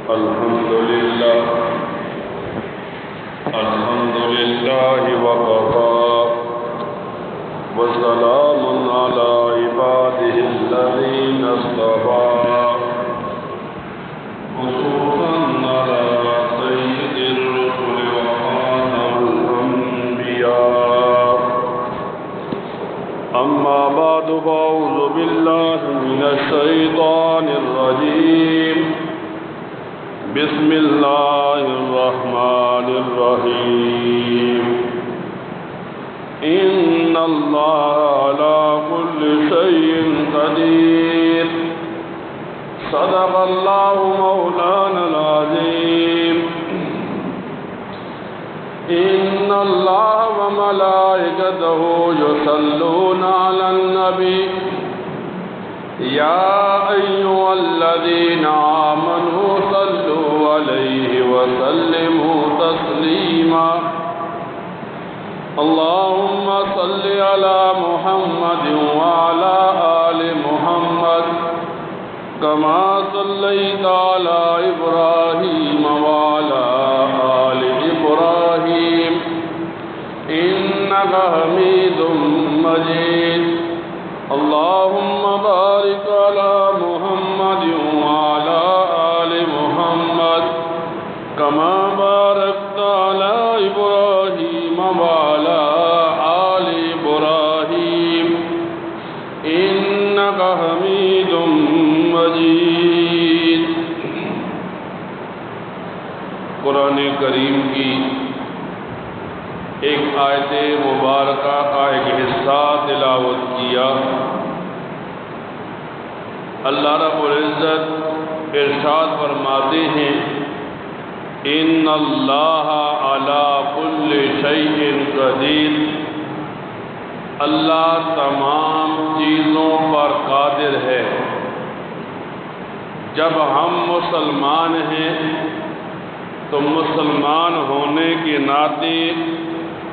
الحمد لله وكفى وسلام على عباده الذين اصطفى خصوصا على سيد الرسل وخاتم الأنبياء أما بعد فأعوذ بالله من الشيطان الرجيم بسم الله الرحمن الرحيم إن الله على كل شيء قدير صدق الله مولانا العظيم إن الله وملائكته يصلون على النبي يا أيها الذين آمنوا صلوا عليه وسلموا تسليما اللهم صل على محمد وعلى آل محمد كما صليت على إبراهيم وعلى آل إبراهيم إنك حميد مجيد اللهم بارك على محمد وعلى آل محمد كما باركت على إبراهيم وعلى آل إبراهيم إنك حميد مجيد۔ قرآن کریم کی ایک آیت مبارکہ کا ایک حصہ تلاوت کیا۔ اللہ رب العزت ارشاد فرماتے ہیں ان اللہ علی کل شیء قدیر، اللہ تمام چیزوں پر قادر ہے۔ جب ہم مسلمان ہیں تو مسلمان ہونے کے ناطے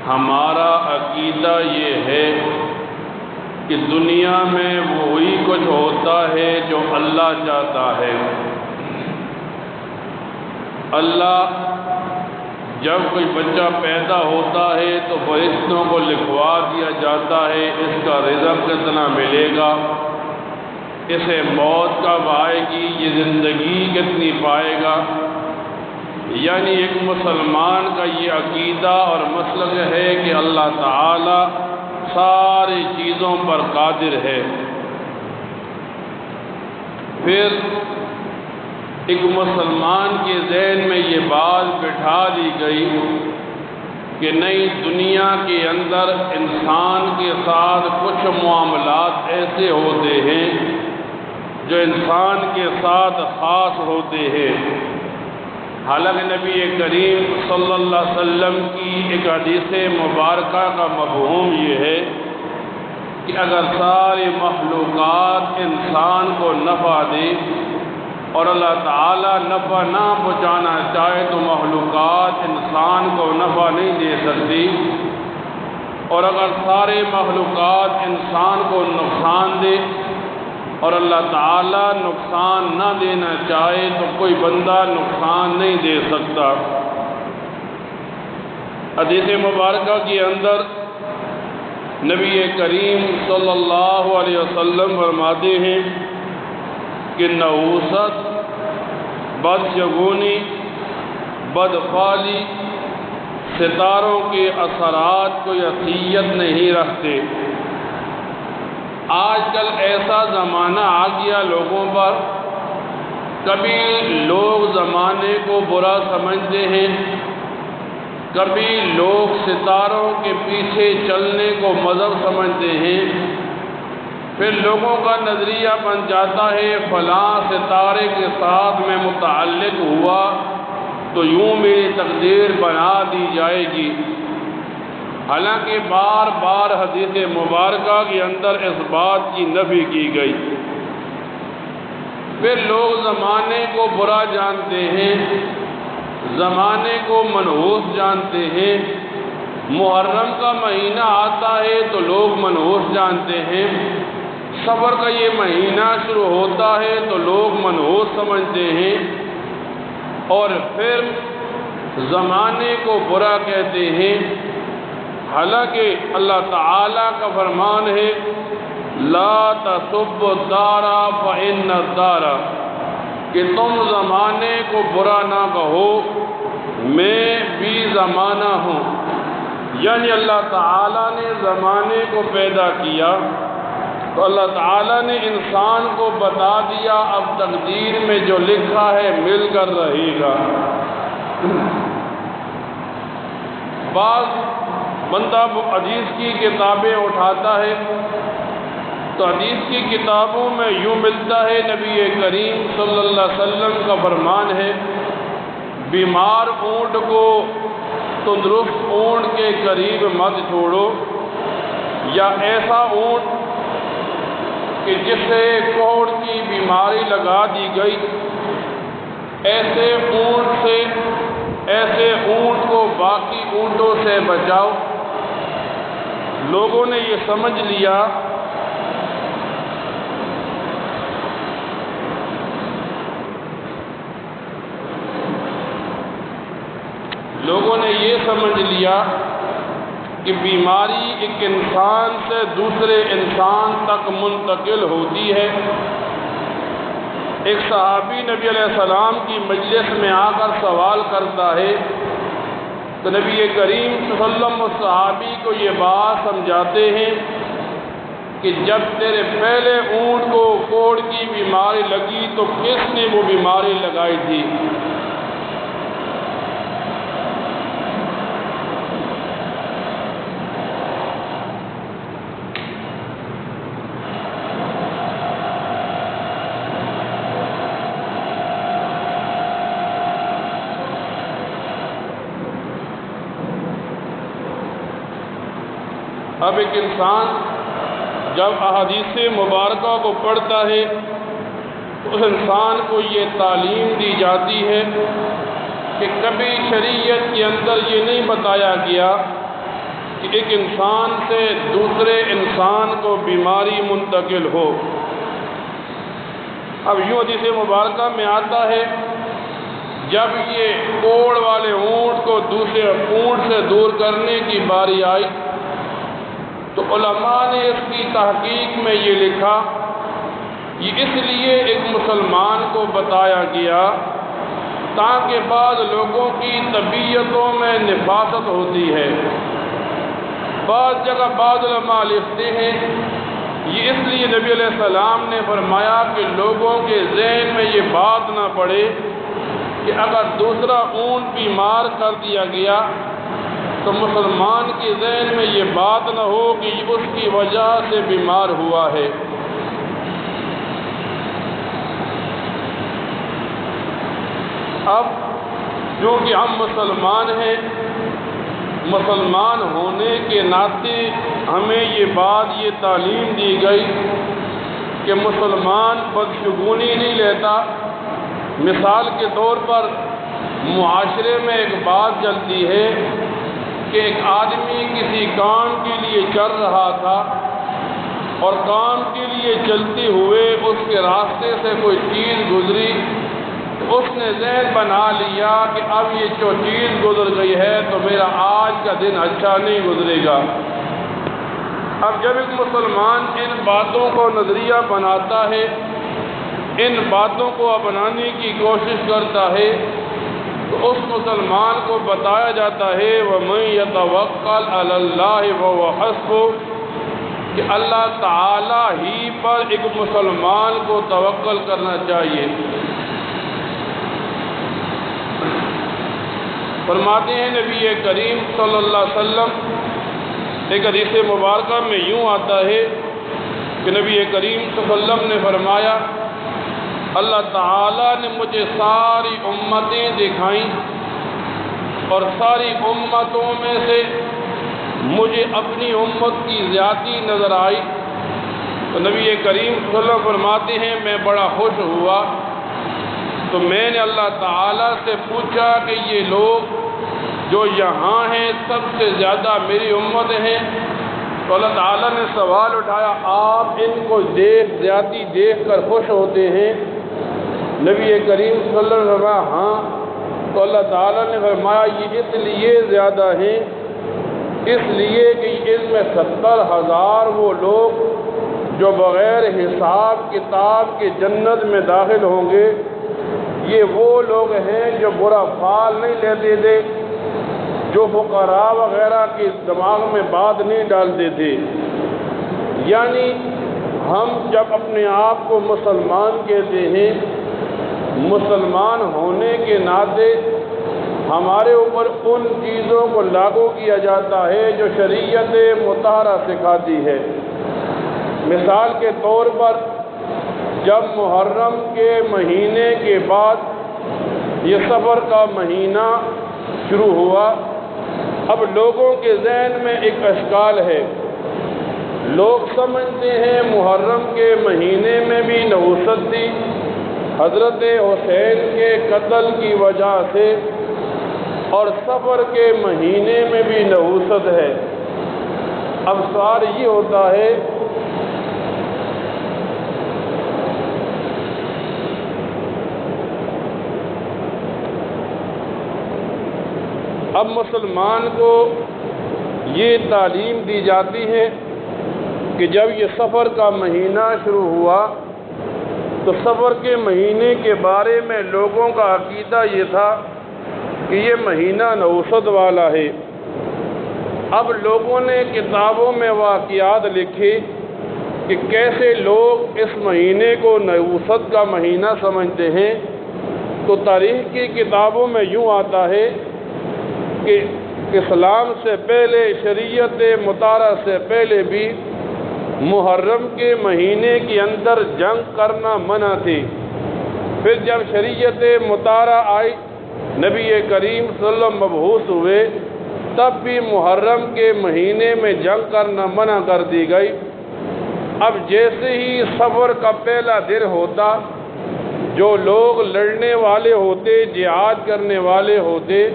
ہمارا عقیدہ یہ ہے کہ دنیا میں وہی کچھ ہوتا ہے جو اللہ چاہتا ہے۔ اللہ جب کوئی بچہ پیدا ہوتا ہے تو فرشتوں کو لکھوا دیا جاتا ہے اس کا رزق کتنا ملے گا، اسے موت کب آئے گی، یہ زندگی کتنی پائے گا۔ یعنی ایک مسلمان کا یہ عقیدہ اور مسلک ہے کہ اللہ تعالی ساری چیزوں پر قادر ہے۔ پھر ایک مسلمان کے ذہن میں یہ بات بٹھا دی گئی کہ نہیں، دنیا کے اندر انسان کے ساتھ کچھ معاملات ایسے ہوتے ہیں جو انسان کے ساتھ خاص ہوتے ہیں۔ حالانکہ نبی کریم صلی اللہ علیہ وسلم کی ایک حدیث مبارکہ کا مفہوم یہ ہے کہ اگر ساری مخلوقات انسان کو نفع دے اور اللہ تعالیٰ نفع نہ پہنچانا چاہے تو مخلوقات انسان کو نفع نہیں دے سکتی، اور اگر سارے مخلوقات انسان کو نقصان دے اور اللہ تعالیٰ نقصان نہ دینا چاہے تو کوئی بندہ نقصان نہیں دے سکتا۔ حدیث مبارکہ کے اندر نبی کریم صلی اللہ علیہ وسلم فرماتے ہیں کہ نحوست، بدشگونی، بدفعلی ستاروں کے اثرات کوئی اثریت نہیں رکھتے۔ آج کل ایسا زمانہ آ گیا لوگوں پر، کبھی لوگ زمانے کو برا سمجھتے ہیں، کبھی لوگ ستاروں کے پیچھے چلنے کو مذہب سمجھتے ہیں، پھر لوگوں کا نظریہ بن جاتا ہے فلاں ستارے کے ساتھ میں متعلق ہوا تو یوں میری تقدیر بنا دی جائے گی۔ حالانکہ بار بار حدیث مبارکہ کے اندر اس بات کی نفی کی گئی۔ پھر لوگ زمانے کو برا جانتے ہیں، زمانے کو منحوس جانتے ہیں۔ محرم کا مہینہ آتا ہے تو لوگ منحوس جانتے ہیں، صبر کا یہ مہینہ شروع ہوتا ہے تو لوگ منحوس سمجھتے ہیں، اور پھر زمانے کو برا کہتے ہیں، حالانکہ اللہ تعالیٰ کا فرمان ہے لا تسبوا الدار فإن الدار، کہ تم زمانے کو برا نہ کہو، میں بھی زمانہ ہوں۔ یعنی اللہ تعالیٰ نے زمانے کو پیدا کیا تو اللہ تعالیٰ نے انسان کو بتا دیا اب تقدیر میں جو لکھا ہے مل کر رہے گا۔ بعض بندہ حدیث کی کتابیں اٹھاتا ہے تو حدیث کی کتابوں میں یوں ملتا ہے، نبی کریم صلی اللہ علیہ وسلم کا فرمان ہے بیمار اونٹ کو تندرست اونٹ کے قریب مت چھوڑو، یا ایسا اونٹ کہ جسے کوڑ کی بیماری لگا دی گئی، ایسے اونٹ کو باقی اونٹوں سے بچاؤ۔ لوگوں نے یہ سمجھ لیا کہ بیماری ایک انسان سے دوسرے انسان تک منتقل ہوتی ہے۔ ایک صحابی نبی علیہ السلام کی مجلس میں آ کر سوال کرتا ہے تو نبی کریم صلی اللہ علیہ وسلم صحابی کو یہ بات سمجھاتے ہیں کہ جب تیرے پہلے اونٹ کو کوڑ کی بیماری لگی تو کس نے وہ بیماری لگائی تھی؟ اب ایک انسان جب احادیث مبارکہ کو پڑھتا ہے تو اس انسان کو یہ تعلیم دی جاتی ہے کہ کبھی شریعت کے اندر یہ نہیں بتایا گیا کہ ایک انسان سے دوسرے انسان کو بیماری منتقل ہو۔ اب یوں حدیث مبارکہ میں آتا ہے جب یہ کوڑ والے اونٹ کو دوسرے اونٹ سے دور کرنے کی باری آئی تو علماء نے اس کی تحقیق میں یہ لکھا یہ اس لیے ایک مسلمان کو بتایا گیا تاکہ بعض لوگوں کی طبیعتوں میں نفاست ہوتی ہے۔ بعض جگہ بعض علماء لکھتے ہیں یہ اس لیے نبی علیہ السلام نے فرمایا کہ لوگوں کے ذہن میں یہ بات نہ پڑے کہ اگر دوسرا اونٹ بیمار کر دیا گیا تو مسلمان کے ذہن میں یہ بات نہ ہو کہ اس کی وجہ سے بیمار ہوا ہے۔ اب چونکہ ہم مسلمان ہیں، مسلمان ہونے کے ناطے ہمیں یہ تعلیم دی گئی کہ مسلمان بدشگونی نہیں لیتا۔ مثال کے طور پر معاشرے میں ایک بات چلتی ہے کہ ایک آدمی کسی کام کے لیے چل رہا تھا اور کام کے لیے چلتے ہوئے اس کے راستے سے کوئی چیز گزری، اس نے ذہن بنا لیا کہ اب یہ جو چیز گزر گئی ہے تو میرا آج کا دن اچھا نہیں گزرے گا۔ اب جب ایک مسلمان ان باتوں کو نظریہ بناتا ہے، ان باتوں کو اپنانے کی کوشش کرتا ہے تو اس مسلمان کو بتایا جاتا ہے وَمَن يَتَوَكَّلْ عَلَى اللَّهِ فَهُوَ حَسْبُهُ، کہ اللہ تعالیٰ ہی پر ایک مسلمان کو توکل کرنا چاہیے۔ فرماتے ہیں نبی کریم صلی اللہ علیہ وسلم، ایک حدیث مبارکہ میں یوں آتا ہے کہ نبی کریم صلی اللہ علیہ وسلم نے فرمایا اللہ تعالیٰ نے مجھے ساری امتیں دکھائیں اور ساری امتوں میں سے مجھے اپنی امت کی زیادتی نظر آئی تو نبی کریم صلی اللہ علیہ وسلم فرماتے ہیں میں بڑا خوش ہوا تو میں نے اللہ تعالیٰ سے پوچھا کہ یہ لوگ جو یہاں ہیں سب سے زیادہ میری امت ہیں، تو اللہ تعالیٰ نے سوال اٹھایا آپ ان کو زیادتی دیکھ کر خوش ہوتے ہیں؟ نبی کریم صلی اللہ علیہ وسلم ہاں، تو اللہ تعالیٰ نے فرمایا یہ اس لیے زیادہ ہیں اس لیے کہ ان میں 70,000 وہ لوگ جو بغیر حساب کتاب کے جنت میں داخل ہوں گے، یہ وہ لوگ ہیں جو برا فعل نہیں لیتے تھے، جو فقراء وغیرہ کے دماغ میں بات نہیں ڈالتے تھے۔ یعنی ہم جب اپنے آپ کو مسلمان کہتے ہیں، مسلمان ہونے کے ناطے ہمارے اوپر ان چیزوں کو لاگو کیا جاتا ہے جو شریعت مطہرہ سکھاتی ہے۔ مثال کے طور پر جب محرم کے مہینے کے بعد یہ صفر کا مہینہ شروع ہوا، اب لوگوں کے ذہن میں ایک اشکال ہے۔ لوگ سمجھتے ہیں محرم کے مہینے میں بھی نحوست تھی، حضرت حسین کے قتل کی وجہ سے، اور صفر کے مہینے میں بھی نحوست ہے۔ اب سوال یہ ہوتا ہے اب مسلمان کو یہ تعلیم دی جاتی ہے کہ جب یہ صفر کا مہینہ شروع ہوا تو صفر کے مہینے کے بارے میں لوگوں کا عقیدہ یہ تھا کہ یہ مہینہ نحوست والا ہے۔ اب لوگوں نے کتابوں میں واقعات لکھے کہ کیسے لوگ اس مہینے کو نحوست کا مہینہ سمجھتے ہیں، تو تاریخ کی کتابوں میں یوں آتا ہے کہ اسلام سے پہلے، شریعت مطہرہ سے پہلے بھی محرم کے مہینے کے اندر جنگ کرنا منع تھی۔ پھر جب شریعت مطہرہ آئی، نبی کریم صلی اللہ علیہ وسلم مبعوث ہوئے، تب بھی محرم کے مہینے میں جنگ کرنا منع کر دی گئی۔ اب جیسے ہی صفر کا پہلا دن ہوتا، جو لوگ لڑنے والے ہوتے، جہاد کرنے والے ہوتے،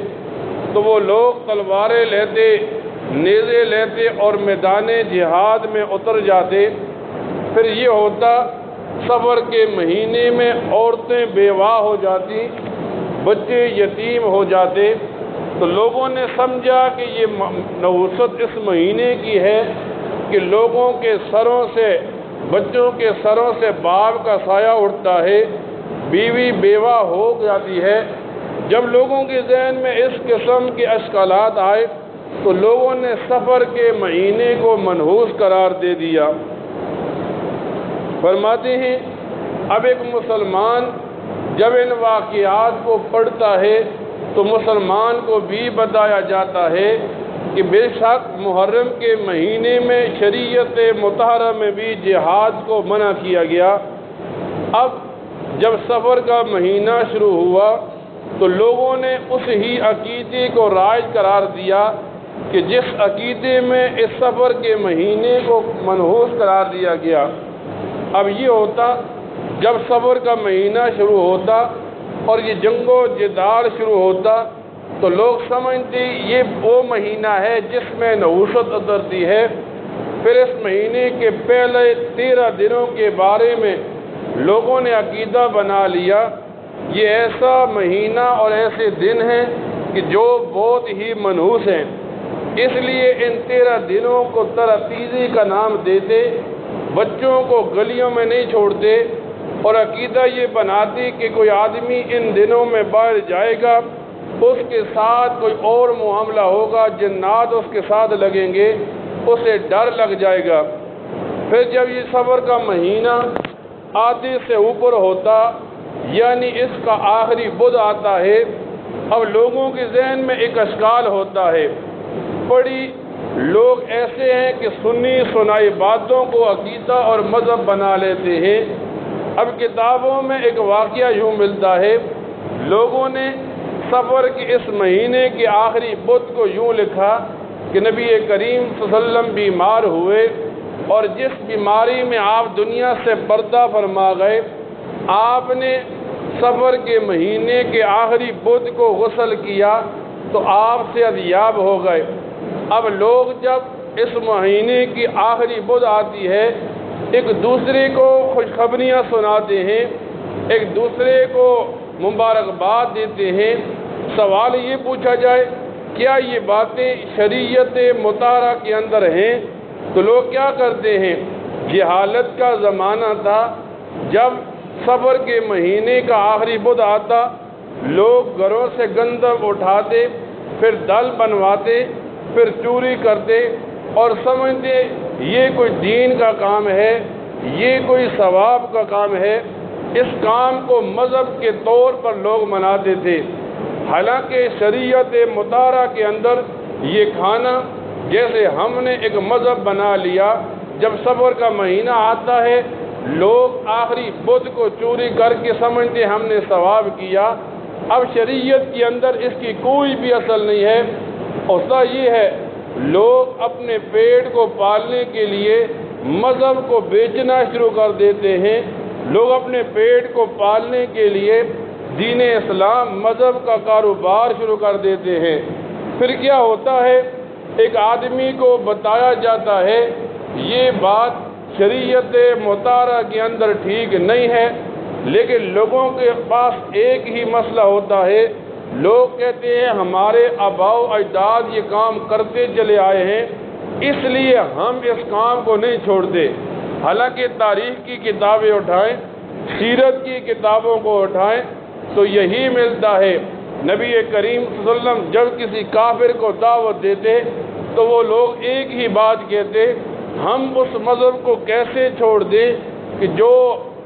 تو وہ لوگ تلواریں لیتے، نیزے لیتے اور میدان جہاد میں اتر جاتے۔ پھر یہ ہوتا صفر کے مہینے میں عورتیں بیوہ ہو جاتی، بچے یتیم ہو جاتے، تو لوگوں نے سمجھا کہ یہ نحوست اس مہینے کی ہے کہ لوگوں کے سروں سے، بچوں کے سروں سے باپ کا سایہ اٹھتا ہے، بیوی بیوہ ہو جاتی ہے۔ جب لوگوں کے ذہن میں اس قسم کے اشکالات آئے تو لوگوں نے صفر کے مہینے کو منحوس قرار دے دیا۔ فرماتے ہیں اب ایک مسلمان جب ان واقعات کو پڑھتا ہے تو مسلمان کو بھی بتایا جاتا ہے کہ بے شک محرم کے مہینے میں شریعت مطہرہ میں بھی جہاد کو منع کیا گیا۔ اب جب صفر کا مہینہ شروع ہوا تو لوگوں نے اس ہی عقیدے کو رائج قرار دیا کہ جس عقیدے میں اس صفر کے مہینے کو منحوس قرار دیا گیا۔ اب یہ ہوتا جب صفر کا مہینہ شروع ہوتا اور یہ جنگ و جدال شروع ہوتا تو لوگ سمجھتے یہ وہ مہینہ ہے جس میں نحوست اترتی ہے۔ پھر اس مہینے کے پہلے 13 دنوں کے بارے میں لوگوں نے عقیدہ بنا لیا یہ ایسا مہینہ اور ایسے دن ہیں کہ جو بہت ہی منحوس ہیں، اس لیے ان 13 دنوں کو ترتیزی کا نام دیتے، بچوں کو گلیوں میں نہیں چھوڑتے اور عقیدہ یہ بناتی کہ کوئی آدمی ان دنوں میں باہر جائے گا، اس کے ساتھ کوئی اور معاملہ ہوگا، جنات اس کے ساتھ لگیں گے، اسے ڈر لگ جائے گا۔ پھر جب یہ صفر کا مہینہ آدھے سے اوپر ہوتا یعنی اس کا آخری بدھ آتا ہے، اب لوگوں کے ذہن میں ایک اشکال ہوتا ہے۔ بڑی لوگ ایسے ہیں کہ سنی سنائی باتوں کو عقیدہ اور مذہب بنا لیتے ہیں۔ اب کتابوں میں ایک واقعہ یوں ملتا ہے، لوگوں نے صفر کے اس مہینے کے آخری بدھ کو یوں لکھا کہ نبی کریم صلی اللہ علیہ وسلم بیمار ہوئے اور جس بیماری میں آپ دنیا سے پردہ فرما گئے، آپ نے صفر کے مہینے کے آخری بدھ کو غسل کیا تو آپ صحتیاب ہو گئے۔ اب لوگ جب اس مہینے کی آخری بدھ آتی ہے ایک دوسرے کو خوشخبریاں سناتے ہیں، ایک دوسرے کو مبارکباد دیتے ہیں، سوال یہ پوچھا جائے کیا یہ باتیں شریعت مطہرہ کے اندر ہیں تو لوگ کیا کرتے ہیں؟ جہالت کا زمانہ تھا، جب صبر کے مہینے کا آخری بدھ آتا، لوگ گھروں سے گندم اٹھاتے، پھر دل بنواتے، پھر چوری کرتے اور سمجھتے یہ کوئی دین کا کام ہے، یہ کوئی ثواب کا کام ہے۔ اس کام کو مذہب کے طور پر لوگ مناتے تھے، حالانکہ شریعت مطہرہ کے اندر یہ کھانا جیسے ہم نے ایک مذہب بنا لیا، جب صبر کا مہینہ آتا ہے لوگ آخری بدھ کو چوری کر کے سمجھتے ہم نے ثواب کیا۔ اب شریعت کے اندر اس کی کوئی بھی اصل نہیں ہے۔ اصل یہ ہے لوگ اپنے پیٹ کو پالنے کے لیے مذہب کو بیچنا شروع کر دیتے ہیں، لوگ اپنے پیٹ کو پالنے کے لیے دین اسلام مذہب کا کاروبار شروع کر دیتے ہیں۔ پھر کیا ہوتا ہے، ایک آدمی کو بتایا جاتا ہے یہ بات شریعت مطہرہ کے اندر ٹھیک نہیں ہے، لیکن لوگوں کے پاس ایک ہی مسئلہ ہوتا ہے، لوگ کہتے ہیں ہمارے آباء و اجداد یہ کام کرتے چلے آئے ہیں اس لیے ہم اس کام کو نہیں چھوڑتے۔ حالانکہ تاریخ کی کتابیں اٹھائیں، سیرت کی کتابوں کو اٹھائیں تو یہی ملتا ہے۔ نبی کریم صلی اللہ علیہ وسلم جب کسی کافر کو دعوت دیتے تو وہ لوگ ایک ہی بات کہتے، ہم اس مذہب کو کیسے چھوڑ دیں کہ جو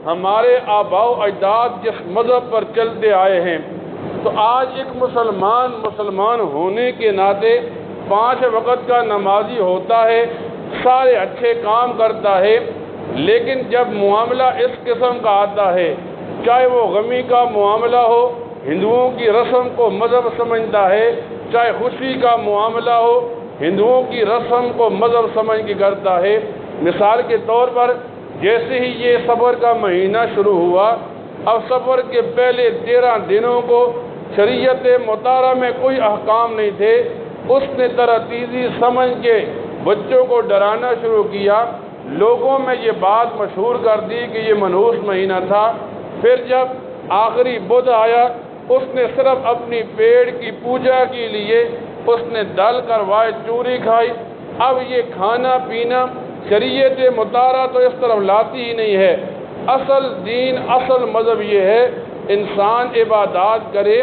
ہمارے آباء و اجداد جس مذہب پر چلتے آئے ہیں۔ تو آج ایک مسلمان ہونے کے ناطے 5 وقت کا نمازی ہوتا ہے، سارے اچھے کام کرتا ہے، لیکن جب معاملہ اس قسم کا آتا ہے، چاہے وہ غمی کا معاملہ ہو، ہندوؤں کی رسم کو مذہب سمجھتا ہے، چاہے خوشی کا معاملہ ہو، ہندوؤں کی رسم کو مذہب سمجھ کے کرتا ہے۔ مثال کے طور پر جیسے ہی یہ صبر کا مہینہ شروع ہوا، اب صبر کے پہلے 13 دنوں کو شریعت مطہرہ میں کوئی احکام نہیں تھے، اس نے ترتیبی سمجھ کے بچوں کو ڈرانا شروع کیا، لوگوں میں یہ بات مشہور کر دی کہ یہ منحوس مہینہ تھا۔ پھر جب آخری بدھ آیا، اس نے صرف اپنی پیڑ کی پوجا کے لیے اس نے دل کروائے، چوری کھائی۔ اب یہ کھانا پینا شریعت مطہرہ تو اس طرف لاتی ہی نہیں ہے۔ اصل دین، اصل مذہب یہ ہے انسان عبادات کرے،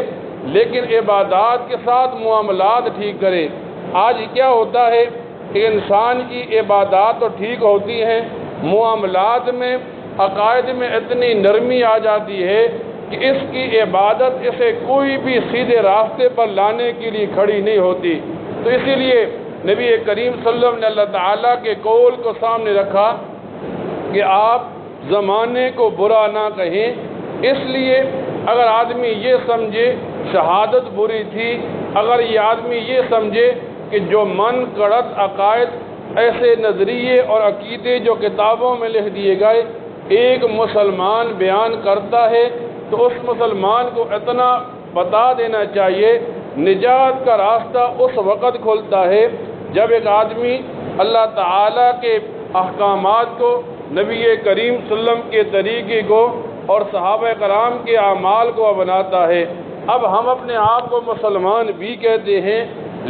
لیکن عبادات کے ساتھ معاملات ٹھیک کرے۔ آج کیا ہوتا ہے کہ انسان کی عبادات تو ٹھیک ہوتی ہیں، معاملات میں، عقائد میں اتنی نرمی آ جاتی ہے کہ اس کی عبادت اسے کوئی بھی سیدھے راستے پر لانے کے لیے کھڑی نہیں ہوتی۔ تو اسی لیے نبی کریم صلی اللہ علیہ وسلم نے اللہ تعالیٰ کے قول کو سامنے رکھا کہ آپ زمانے کو برا نہ کہیں۔ اس لیے اگر آدمی یہ سمجھے شہادت بری تھی، اگر یہ آدمی یہ سمجھے کہ جو من گڑت عقائد، ایسے نظریے اور عقیدے جو کتابوں میں لکھ دیے گئے ایک مسلمان بیان کرتا ہے تو اس مسلمان کو اتنا بتا دینا چاہیے نجات کا راستہ اس وقت کھلتا ہے جب ایک آدمی اللہ تعالیٰ کے احکامات کو، نبی کریم صلی اللہ علیہ وسلم کے طریقے کو اور صحابہ کرام کے اعمال کو اپناتا ہے۔ اب ہم اپنے آپ کو مسلمان بھی کہتے ہیں،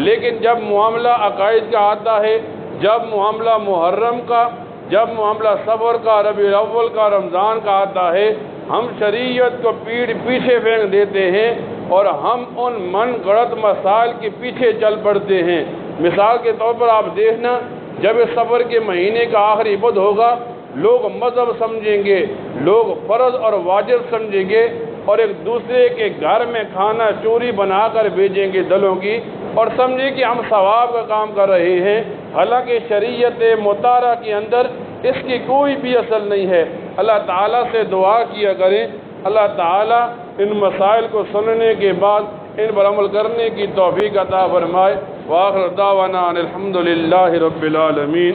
لیکن جب معاملہ عقائد کا آتا ہے، جب معاملہ محرم کا، جب معاملہ صبر کا، ربیع الاول کا، رمضان کا آتا ہے، ہم شریعت کو پیچھے پھینک دیتے ہیں اور ہم ان من گڑت مسائل کے پیچھے چل پڑتے ہیں۔ مثال کے طور پر آپ دیکھنا، جب اس صبر کے مہینے کا آخری بدھ ہوگا، لوگ مذہب سمجھیں گے، لوگ فرض اور واجب سمجھیں گے اور ایک دوسرے کے گھر میں کھانا چوری بنا کر بھیجیں گے دلوں کی، اور سمجھیں کہ ہم ثواب کا کام کر رہے ہیں، حالانکہ شریعت مطہرہ کے اندر اس کی کوئی بھی اصل نہیں ہے۔ اللہ تعالیٰ سے دعا کیا کریں، اللہ تعالیٰ ان مسائل کو سننے کے بعد ان پر عمل کرنے کی توفیق عطا فرمائے۔ وآخر دعوانا ان الحمد للہ رب العالمین۔